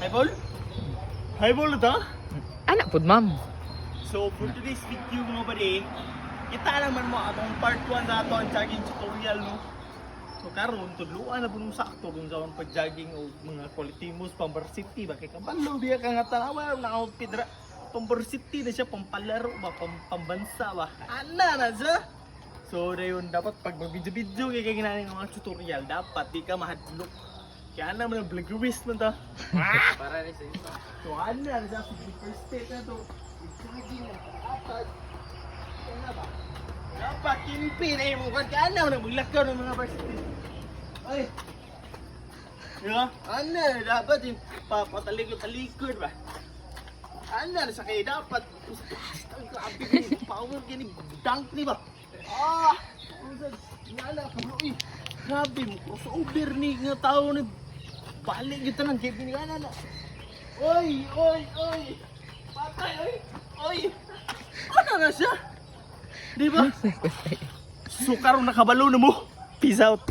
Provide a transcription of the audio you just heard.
Highball? Highball na to? Anak pud ma'am. So for today's video mga buddy, kita naman mo atong part 1 na ito ang jogging tutorial no. So karon tudluan na bunong sakto kung saan pag-jogging o mga quality moves pang varsity ba kay kabalo biya ka nga tanawa na outfit ra pang varsity na siya pampalaro ba pambansa ba. Ana na siya. So dayon dapat pag mag-video kay ginani ng mga tutorial dapat di ka mahadlok. Kaya naman ang vloggerist man ta. Para rin sa isa. So ano na sa first step na to. Jogging na dapat. Ano ba? Dapat kimpi na yung mukha. Kaya naman ang maglakaw ng mga varsity. Ay! Diba? Ano na dapat yung papatalikod-talikod ba? Ano na sa kayo dapat. Grabe ka yung power ka ni dunk ni ba? Ah! Nala ka bro eh. Grabe mo. Crossover ni nga tao ni balik kita ng kipin ka na. Oy! Oy! Oy! Patay! Oy! Oy! Ano na siya? Di ba? So karon nakabalo na mo. Peace out.